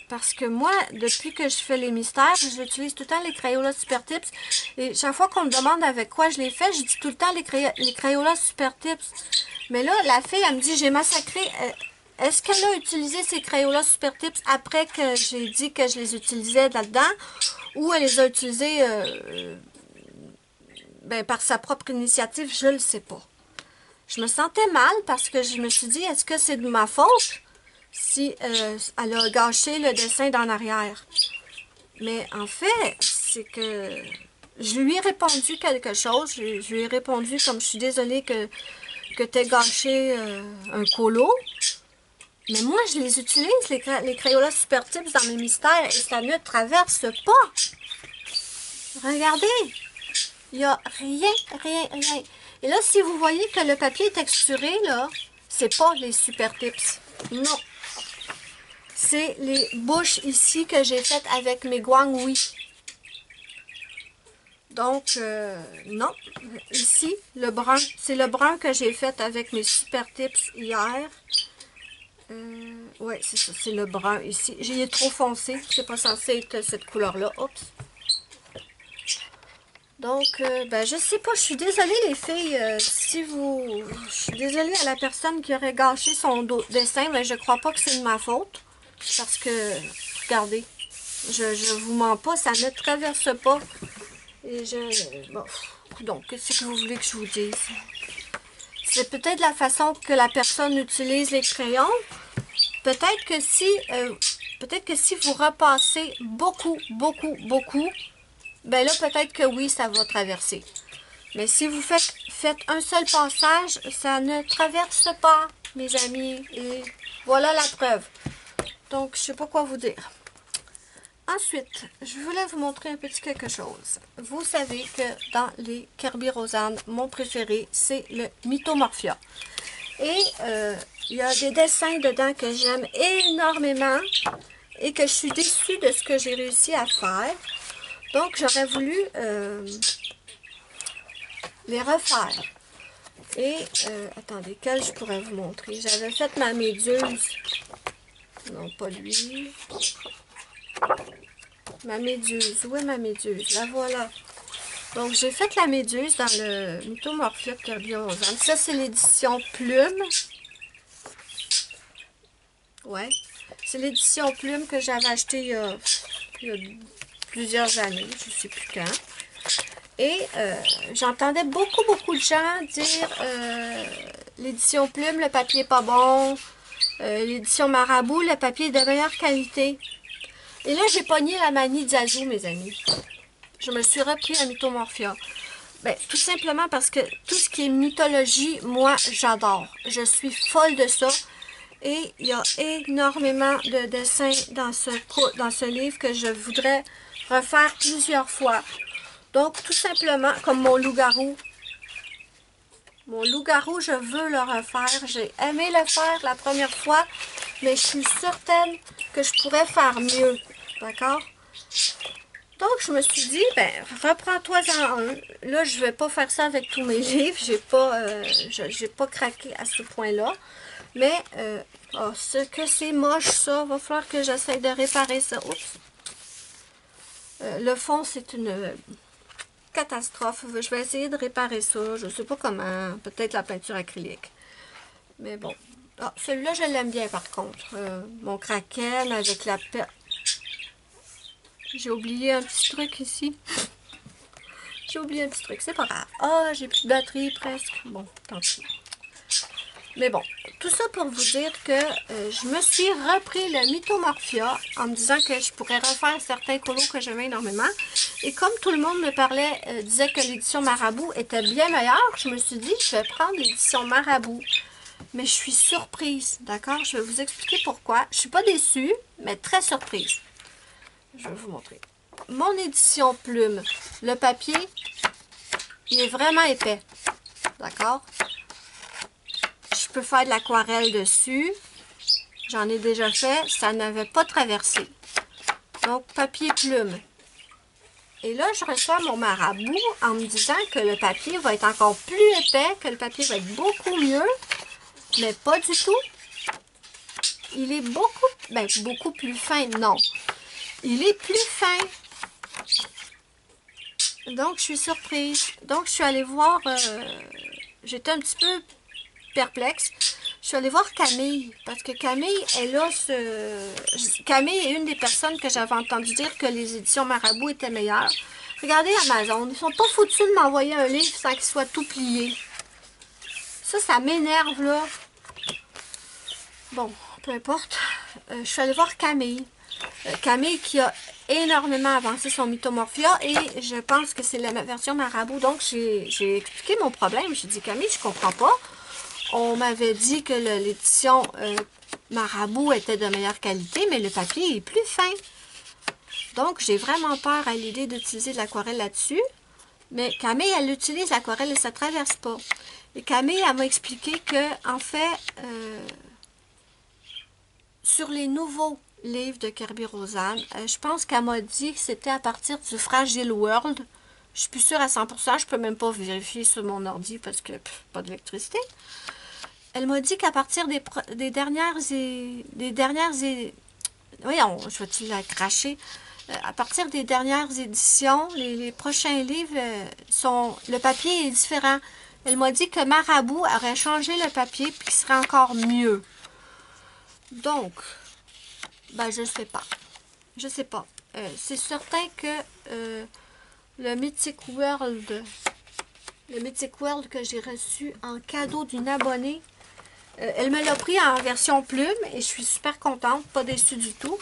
Parce que moi, depuis que je fais les mystères, j'utilise tout le temps les Crayola Super Tips. Et chaque fois qu'on me demande avec quoi je les fais, je dis tout le temps les Crayola Super Tips. Mais là, la fille, elle me dit, j'ai massacré. Est-ce qu'elle a utilisé ces Crayola Super Tips après que j'ai dit que je les utilisais là-dedans? Ou elle les a utilisés par sa propre initiative? Je ne le sais pas. Je me sentais mal parce que je me suis dit, est-ce que c'est de ma faute si elle a gâché le dessin d'en arrière? Mais en fait, c'est que je lui ai répondu quelque chose. Je lui ai répondu comme je suis désolée que tu aies gâché un colo. Mais moi, je les utilise, les Crayola Super Tips dans mes mystères, et ça ne traverse pas. Regardez, il n'y a rien. Et là, si vous voyez que le papier est texturé, là, c'est pas les Super Tips. Non. C'est les bouches ici que j'ai faites avec mes Guanghui. Donc, non. Ici, le brun, c'est le brun que j'ai fait avec mes Super Tips hier. Ouais, c'est ça, c'est le brun ici. J'ai trop foncé, c'est pas censé être cette couleur-là. Oups. Donc, je sais pas, je suis désolée les filles, je suis désolée à la personne qui aurait gâché son dessin, mais je crois pas que c'est de ma faute. Parce que, regardez, je vous mens pas, ça ne traverse pas. Et bon, donc, qu'est-ce que vous voulez que je vous dise? C'est peut-être la façon que la personne utilise les crayons. Peut-être que si vous repassez beaucoup, ben là, peut-être que oui, ça va traverser. Mais si vous faites un seul passage, ça ne traverse pas, mes amis. Et voilà la preuve. Donc, je sais pas quoi vous dire. Ensuite, je voulais vous montrer un petit quelque chose. Vous savez que dans les Kerby Rosanne, mon préféré, c'est le Mythomorphia. Et il y a des dessins dedans que j'aime énormément et que je suis déçue de ce que j'ai réussi à faire. Donc, j'aurais voulu les refaire. Et, attendez, quel je pourrais vous montrer? J'avais fait ma méduse. Non, pas lui. Ma méduse. Où est ma méduse? La voilà. Donc, j'ai fait la méduse dans le Mythomorphia Kerby Rosanne. Ça, c'est l'édition Plume. Ouais. C'est l'édition Plume que j'avais acheté il y a plusieurs années. Je ne sais plus quand. Et j'entendais beaucoup de gens dire l'édition Plume, le papier n'est pas bon. L'édition Marabout, le papier est de meilleure qualité. Et là, j'ai pogné la manie Zazu, mes amis. Je me suis repris à Mythomorphia. Ben, tout simplement parce que tout ce qui est mythologie, moi, j'adore. Je suis folle de ça. Et il y a énormément de dessins dans ce livre que je voudrais refaire plusieurs fois. Donc, tout simplement, comme mon loup-garou. Mon loup-garou, je veux le refaire. J'ai aimé le faire la première fois, mais je suis certaine que je pourrais faire mieux. D'accord? Donc, je me suis dit, ben, reprends-toi-en un. Là, je vais pas faire ça avec tous mes livres. J'ai pas craqué à ce point-là. Mais, ce que c'est moche, ça. Va falloir que j'essaie de réparer ça. Oups. Le fond, c'est une catastrophe. Je vais essayer de réparer ça. Je sais pas comment. Peut-être la peinture acrylique. Mais bon. Ah, celui-là, je l'aime bien, par contre. Mon kraken avec la J'ai oublié un petit truc ici. J'ai oublié un petit truc, c'est pas grave. Ah, j'ai plus de batterie presque. Bon, tant pis. Mais bon, tout ça pour vous dire que je me suis repris le Mythomorphia en me disant que je pourrais refaire certains colos que j'aimais énormément. Et comme tout le monde me parlait, disait que l'édition Marabout était bien meilleure, je me suis dit, je vais prendre l'édition Marabout. Mais je suis surprise, d'accord? Je vais vous expliquer pourquoi. Je suis pas déçue, mais très surprise. Je vais vous montrer. Mon édition plume, le papier, il est vraiment épais, d'accord? Je peux faire de l'aquarelle dessus. J'en ai déjà fait, ça n'avait pas traversé. Donc, papier plume. Et là, je reçois mon Marabout en me disant que le papier va être encore plus épais, que le papier va être beaucoup mieux. Mais pas du tout. Il est beaucoup plus fin, non. Il est plus fin. Donc, je suis surprise. Donc, je suis allée voir, j'étais un petit peu perplexe. Je suis allée voir Camille, parce que Camille, Camille est une des personnes que j'avais entendu dire que les éditions Marabout étaient meilleures. Regardez Amazon, ils sont pas foutus de m'envoyer un livre sans qu'il soit tout plié. Ça m'énerve, là. Bon, peu importe. Je suis allée voir Camille. Camille qui a énormément avancé son Mythomorphia et je pense que c'est la version Marabout. Donc, j'ai expliqué mon problème. J'ai dit, Camille, je comprends pas. On m'avait dit que l'édition Marabout était de meilleure qualité, mais le papier est plus fin. Donc, j'ai vraiment peur à l'idée d'utiliser de l'aquarelle là-dessus. Mais Camille, elle utilise l'aquarelle et ça ne traverse pas. Et Camille, elle m'a expliqué que, en fait, sur les nouveaux livres de Kirby Rosanne, je pense qu'elle m'a dit que c'était à partir du Fragile World. Je suis plus sûre à 100%, je peux même pas vérifier sur mon ordi parce que pas d'électricité. Elle m'a dit qu'à partir des dernières voyons, je vais-tu la cracher? À partir des dernières éditions, les prochains livres le papier est différent. Elle m'a dit que Marabout aurait changé le papier puis qu'il serait encore mieux. Donc, ben je sais pas. Je sais pas. C'est certain que le Mythic World que j'ai reçu en cadeau d'une abonnée, elle me l'a pris en version plume et je suis super contente, pas déçue du tout.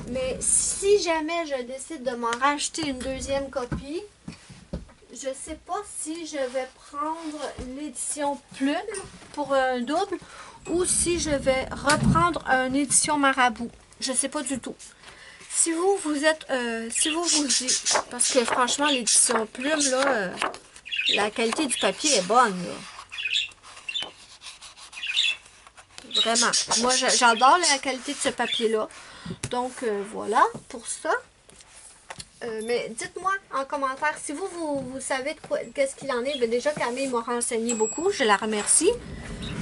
Mais si jamais je décide de m'en racheter une deuxième copie, je sais pas si je vais prendre l'édition plume pour un double ou si je vais reprendre une édition Marabout. Je sais pas du tout. Si vous êtes, parce que franchement l'édition plume là, la qualité du papier est bonne là. Vraiment. Moi, j'adore la qualité de ce papier-là. Donc, voilà pour ça. Mais dites-moi en commentaire si vous savez qu'est-ce qu'il en est. Ben, déjà, Camille m'a renseigné beaucoup. Je la remercie.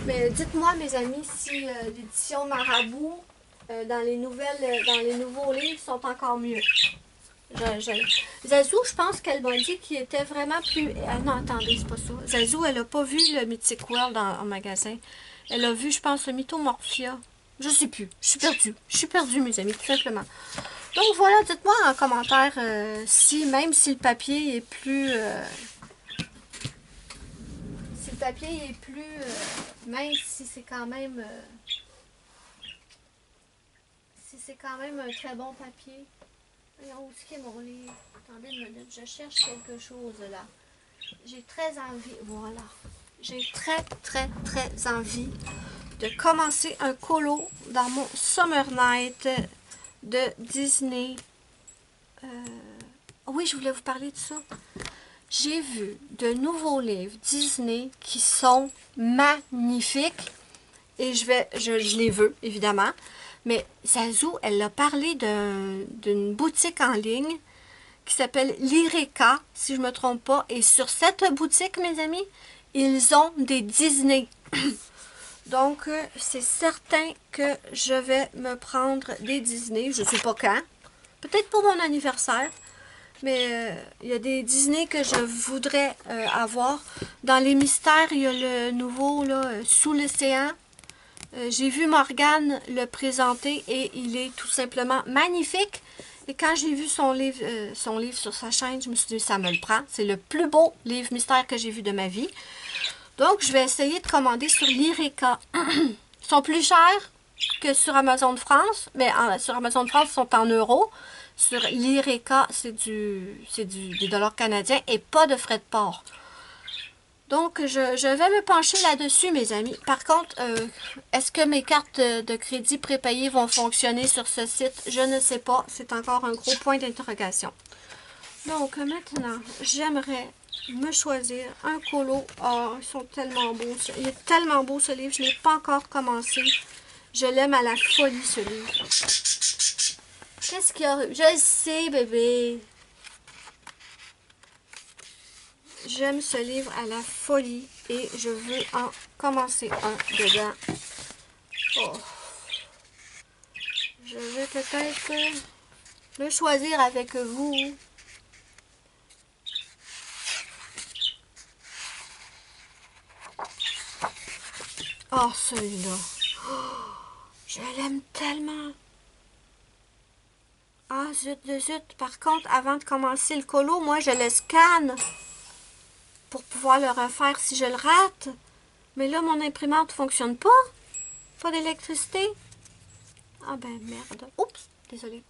Mais dites-moi, mes amis, si l'édition Marabout dans les nouveaux livres sont encore mieux. Zazou, je pense qu'elle m'a dit qu'il était vraiment plus... Ah non, attendez, c'est pas ça. Zazou, elle n'a pas vu le Mythic World en magasin. Elle a vu, je pense, le Mythomorphia. Je sais plus. Je suis perdue. Je suis perdue, mes amis, tout simplement. Donc voilà, dites-moi en commentaire même si le papier est plus... si le papier est plus... même si c'est quand même... si c'est quand même un très bon papier. Voyons, où est-ce qu'il est mon livre? Attendez une minute, je cherche quelque chose là. J'ai très envie... Voilà. J'ai très envie de commencer un colo dans mon Summer Night de Disney. Oui, je voulais vous parler de ça. J'ai vu de nouveaux livres Disney qui sont magnifiques et je les veux, évidemment. Mais Zazou, elle a parlé d'une boutique en ligne qui s'appelle Lyrica, si je ne me trompe pas. Et sur cette boutique, mes amis, ils ont des Disney. Donc, c'est certain que je vais me prendre des Disney. Je ne sais pas quand. Peut-être pour mon anniversaire. Mais il y a des Disney que je voudrais avoir. Dans les mystères, il y a le nouveau là, Sous l'océan. J'ai vu Morgane le présenter et il est tout simplement magnifique. Et quand j'ai vu son livre sur sa chaîne, je me suis dit, ça me le prend. C'est le plus beau livre mystère que j'ai vu de ma vie. Donc, je vais essayer de commander sur Lyrica. Ils sont plus chers que sur Amazon France, mais sur Amazon France, ils sont en euros. Sur Lyrica, c'est des dollars canadiens et pas de frais de port. Donc, je vais me pencher là-dessus, mes amis. Par contre, est-ce que mes cartes de crédit prépayées vont fonctionner sur ce site? Je ne sais pas. C'est encore un gros point d'interrogation. Donc, maintenant, j'aimerais me choisir un colo. Oh, ils sont tellement beaux. Il est tellement beau, ce livre. Je ne l'ai pas encore commencé. Je l'aime à la folie, ce livre. Qu'est-ce qu'il y a? Je le sais, bébé. J'aime ce livre à la folie et je veux en commencer un dedans. Oh. Je vais peut-être le choisir avec vous. Oh, celui-là. Oh, je l'aime tellement. Ah, zut, zut. Par contre, avant de commencer le colo, moi, je le scanne pour pouvoir le refaire si je le rate. Mais là, mon imprimante ne fonctionne pas. Pas d'électricité. Ah ben, merde. Oups, désolée.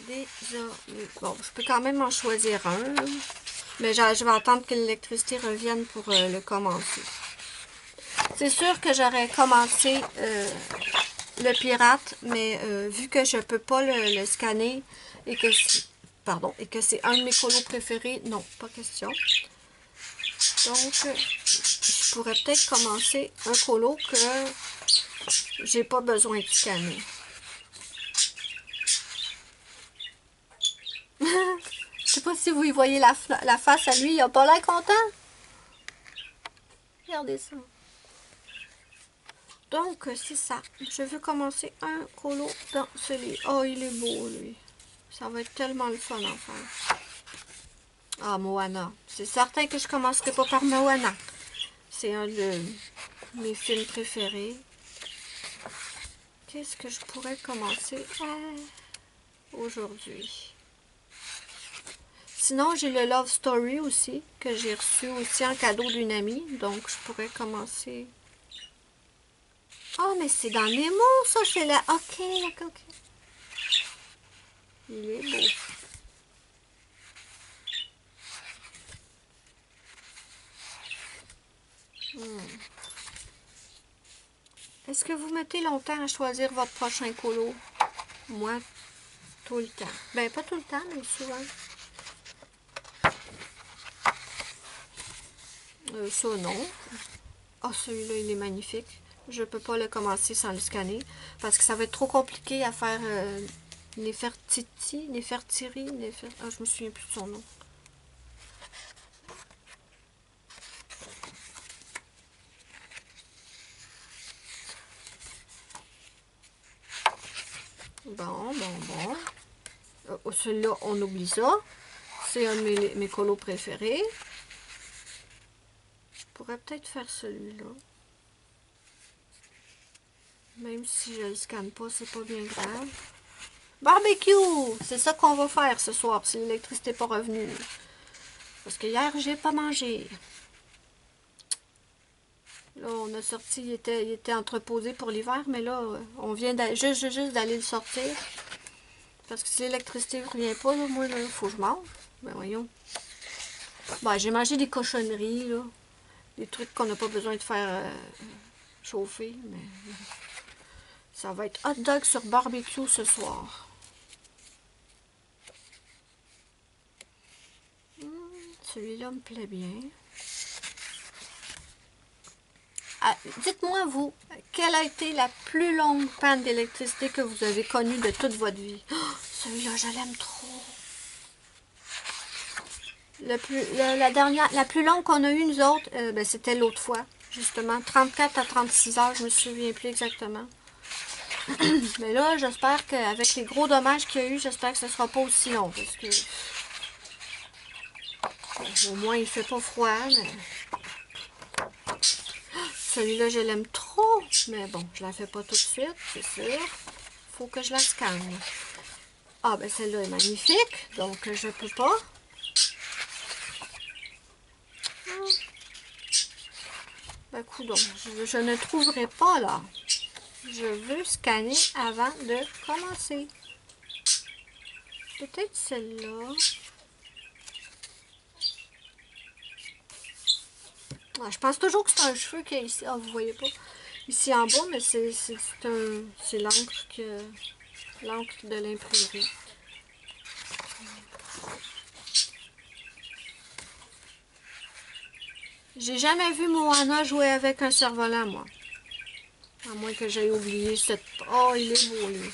Désolée. Bon, je peux quand même en choisir un. Mais je vais attendre que l'électricité revienne pour le commencer. C'est sûr que j'aurais commencé le pirate, mais vu que je peux pas le scanner et que c'est un de mes colos préférés, non, pas question. Donc, je pourrais peut-être commencer un colo que j'ai pas besoin de scanner. Je sais pas si vous y voyez la face à lui, il a pas l'air content. Regardez ça. Donc, c'est ça. Je veux commencer un colo dans celui. Oh, il est beau, lui. Ça va être tellement le fun en faire. Ah, Moana. C'est certain que je commencerai pas par Moana. C'est un de mes films préférés. Qu'est-ce que je pourrais commencer aujourd'hui? Sinon, j'ai le Love Story aussi, que j'ai reçu aussi en cadeau d'une amie. Donc, je pourrais commencer... Oh, mais c'est dans Nemo, ça, c'est là. Ok, ok. Il est beau. Est-ce que vous mettez longtemps à choisir votre prochain colo? Moi, tout le temps. Ben, pas tout le temps, mais souvent. Ça, non. Ah, celui-là, il est magnifique. Je peux pas le commencer sans le scanner parce que ça va être trop compliqué à faire Nefertiti, ah, je me souviens plus de son nom. Bon. Celui-là, on oublie ça. C'est un de mes colos préférés. Je pourrais peut-être faire celui-là. Même si je le scanne pas, c'est pas bien grave. Barbecue! C'est ça qu'on va faire ce soir, si l'électricité n'est pas revenue. Parce que hier, j'ai pas mangé. Là, on a sorti, il était entreposé pour l'hiver, mais là, on vient juste d'aller le sortir. Parce que si l'électricité ne revient pas, là, moi, il faut que je mange. Ben voyons. Ben, j'ai mangé des cochonneries, là. Des trucs qu'on n'a pas besoin de faire chauffer, mais... Ça va être hot dog sur barbecue ce soir. Celui-là me plaît bien. Ah, dites-moi, vous, quelle a été la plus longue panne d'électricité que vous avez connue de toute votre vie? Oh, celui-là, je l'aime trop. La plus longue qu'on a eue, nous autres, ben, c'était l'autre fois, justement. 34 à 36 heures, je me souviens plus exactement. Mais là, j'espère qu'avec les gros dommages qu'il y a eu, j'espère que ce ne sera pas aussi long. Parce que au moins, il fait pas froid, mais... Celui-là, je l'aime trop. Mais bon, je la fais pas tout de suite, c'est sûr. Faut que je la scanne. Ah, ben celle-là est magnifique, donc je peux pas. Ben, coudonc, je ne trouverai pas là. Je veux scanner avant de commencer. Peut-être celle-là. Ah, je pense toujours que c'est un cheveu qui est ici. Ah, vous voyez pas. Ici en bas, mais c'est l'encre de l'imprimerie. J'ai jamais vu Moana jouer avec un cerf-volant, moi. À moins que j'aie oublié cette... Oh, il est beau, lui.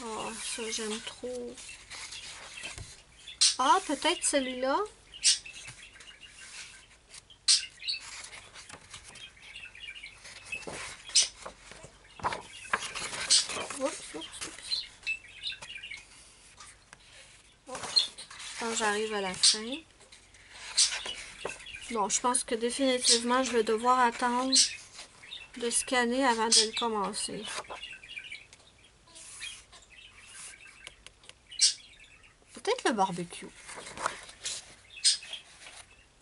Oh, ça, j'aime trop. Ah, peut-être celui-là. Oups, oups, oups. Quand j'arrive à la fin. Bon, je pense que définitivement, je vais devoir attendre de scanner avant de le commencer. Peut-être le barbecue.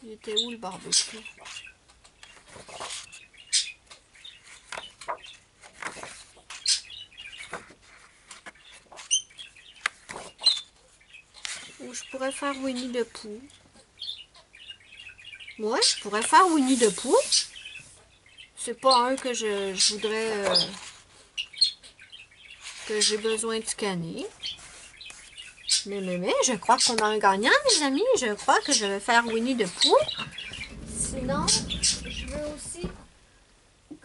Il était où le barbecue? Ou je pourrais faire Winnie the Pooh. Ouais, je pourrais faire Winnie the Pooh. C'est pas un que je voudrais... que j'ai besoin de scanner. Mais, je crois qu'on a un gagnant, mes amis. Je crois que je vais faire Winnie the Pooh. Sinon, je veux aussi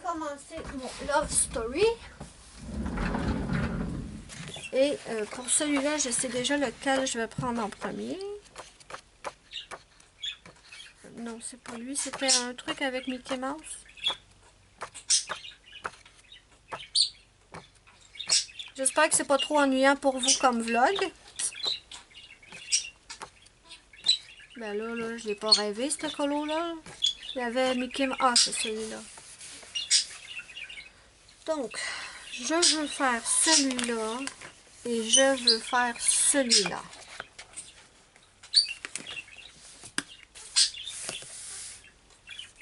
commencer mon Love Story. Et pour celui-là, je sais déjà lequel je vais prendre en premier. Non, c'est pas lui. C'était un truc avec Mickey Mouse. J'espère que c'est pas trop ennuyant pour vous comme vlog. Ben là, je l'ai pas rêvé, ce colo-là. Il y avait Mickey Mouse. Ah, c'est celui-là. Donc, je veux faire celui-là et je veux faire celui-là.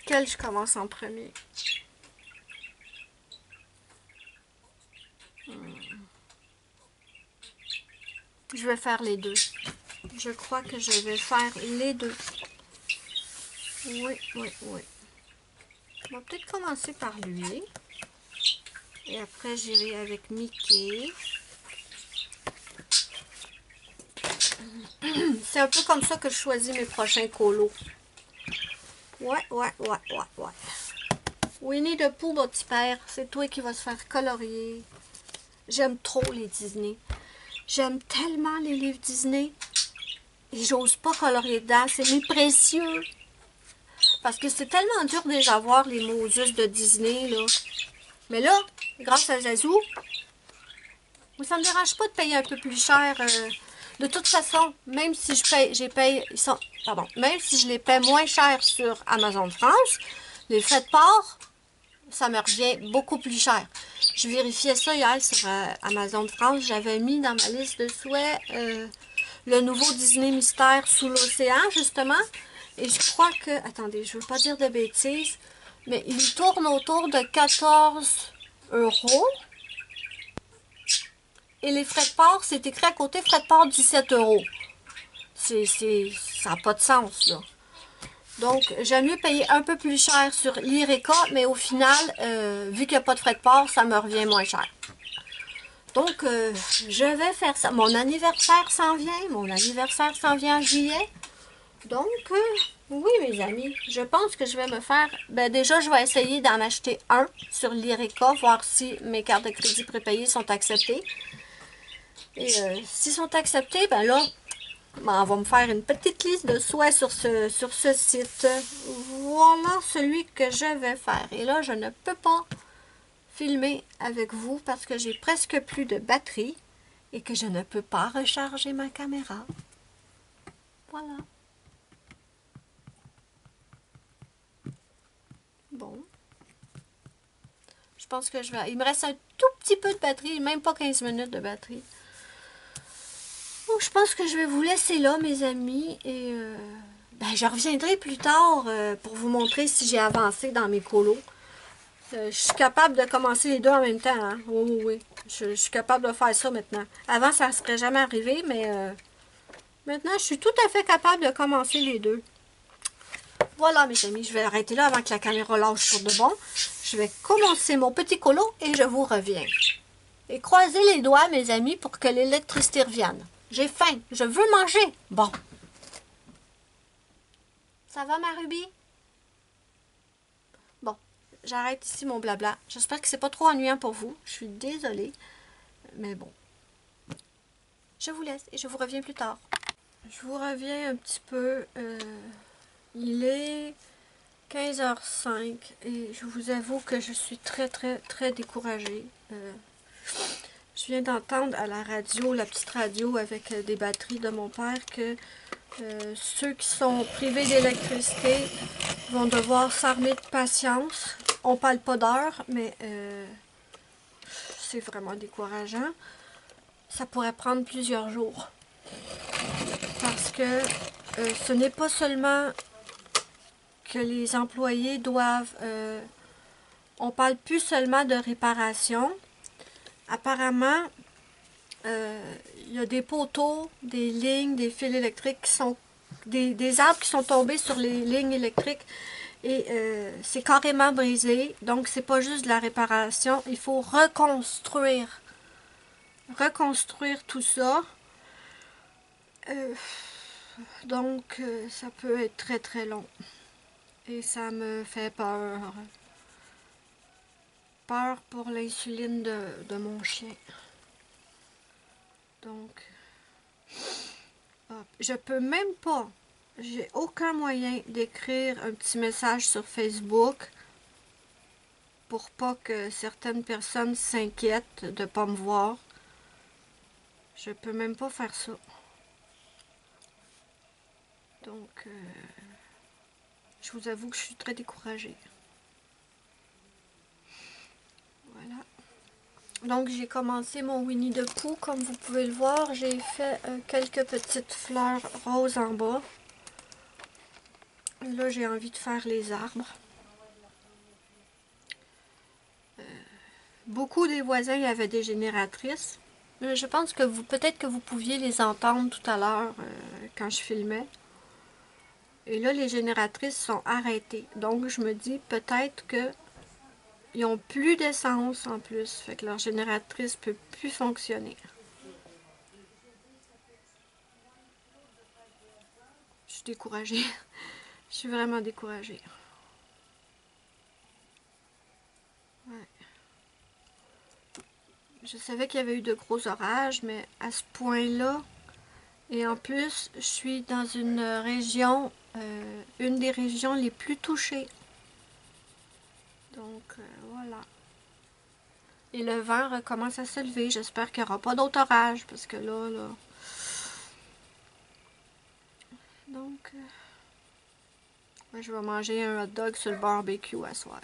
Quel je commence en premier? Je vais faire les deux. Je crois que je vais faire les deux. Oui, oui, oui. On va peut-être commencer par lui. Et après, j'irai avec Mickey. C'est un peu comme ça que je choisis mes prochains colos. Ouais. Winnie the Pooh, mon petit père, c'est toi qui vas se faire colorier. J'aime trop les Disney. J'aime tellement les livres Disney. Et j'ose pas colorier dedans. C'est mes précieux. Parce que c'est tellement dur déjà voir les Moses de Disney, là. Mais là, grâce à Zazou, ça me dérange pas de payer un peu plus cher. De toute façon, même si même si je les paie moins cher sur Amazon France, les frais de port, ça me revient beaucoup plus cher. Je vérifiais ça hier sur Amazon France. J'avais mis dans ma liste de souhaits le nouveau Disney Mystère sous l'océan, justement. Et je crois que... Attendez, je ne veux pas dire de bêtises, mais il tourne autour de 14 €. Et les frais de port, c'est écrit à côté, frais de port 17 €. Ça n'a pas de sens, là. Donc, j'aime mieux payer un peu plus cher sur l'Ireka, mais au final, vu qu'il n'y a pas de frais de port, ça me revient moins cher. Donc, je vais faire ça. Mon anniversaire s'en vient. Mon anniversaire s'en vient en juillet. Donc, oui, mes amis, je pense que je vais me faire... Ben, déjà, je vais essayer d'en acheter un sur l'Ireka, voir si mes cartes de crédit prépayées sont acceptées. Et s'ils sont acceptés, ben là, on va me faire une petite liste de souhaits sur ce site. Voilà celui que je vais faire. Et là, je ne peux pas filmer avec vous parce que j'ai presque plus de batterie et que je ne peux pas recharger ma caméra. Voilà. Bon. Je pense que je vais... Il me reste un tout petit peu de batterie, même pas 15 minutes de batterie. Donc, je pense que je vais vous laisser là, mes amis. Et ben, je reviendrai plus tard pour vous montrer si j'ai avancé dans mes colos. Je suis capable de commencer les deux en même temps. Hein? Oui, oui, oui. Je suis capable de faire ça maintenant. Avant, ça ne serait jamais arrivé, mais maintenant, je suis tout à fait capable de commencer les deux. Voilà, mes amis, je vais arrêter là avant que la caméra lâche pour de bon. Je vais commencer mon petit colo et je vous reviens. Et croisez les doigts, mes amis, pour que l'électricité revienne. J'ai faim, je veux manger. Bon. Ça va, ma Ruby? Bon, j'arrête ici mon blabla. J'espère que c'est pas trop ennuyant pour vous. Je suis désolée, mais bon. Je vous laisse et je vous reviens plus tard. Je vous reviens un petit peu. Il est 15h05 et je vous avoue que je suis très découragée. Je viens d'entendre à la radio, la petite radio avec des batteries de mon père, que ceux qui sont privés d'électricité vont devoir s'armer de patience. On parle pas d'heures, mais c'est vraiment décourageant. Ça pourrait prendre plusieurs jours. Parce que ce n'est pas seulement que les employés doivent... on parle plus seulement de réparation. Apparemment, il y a des poteaux, des lignes, des fils électriques qui sont... Des arbres qui sont tombés sur les lignes électriques et c'est carrément brisé. Donc, c'est pas juste de la réparation. Il faut reconstruire tout ça. Donc, ça peut être très long. Et ça me fait peur. Peur pour l'insuline de mon chien. Donc, hop. Je peux même pas, j'ai aucun moyen d'écrire un petit message sur Facebook pour pas que certaines personnes s'inquiètent de pas me voir. Je peux même pas faire ça. Donc, je vous avoue que je suis très découragée. Voilà. Donc, j'ai commencé mon Winnie the Pooh, comme vous pouvez le voir. J'ai fait quelques petites fleurs roses en bas. Là, j'ai envie de faire les arbres. Beaucoup des voisins avaient des génératrices. Je pense que peut-être que vous pouviez les entendre tout à l'heure quand je filmais. Et là, les génératrices sont arrêtées. Donc, je me dis peut-être que ils n'ont plus d'essence en plus. Fait que leur génératrice ne peut plus fonctionner. Je suis découragée. Je suis vraiment découragée. Ouais. Je savais qu'il y avait eu de gros orages, mais à ce point-là, et en plus, je suis dans une région, une des régions les plus touchées. Donc, voilà. Et le vent recommence à se lever. J'espère qu'il n'y aura pas d'autres orages, parce que là... Donc, moi, je vais manger un hot dog sur le barbecue à soir.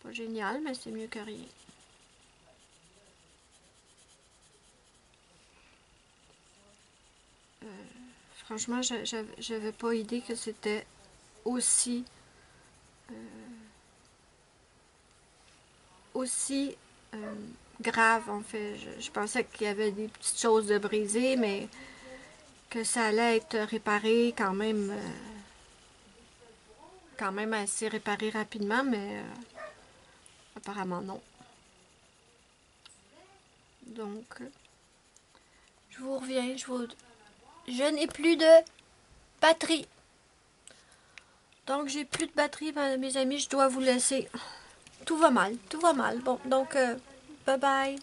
Pas génial, mais c'est mieux que rien. Franchement, j'avais pas idée que c'était aussi grave, en fait. Je pensais qu'il y avait des petites choses de brisées, mais que ça allait être réparé quand même assez réparé rapidement, mais apparemment non. Donc, je vous reviens, je n'ai plus de batterie. Donc, j'ai plus de batterie, mes amis, je dois vous laisser. Tout va mal, tout va mal. Bon, donc, bye bye.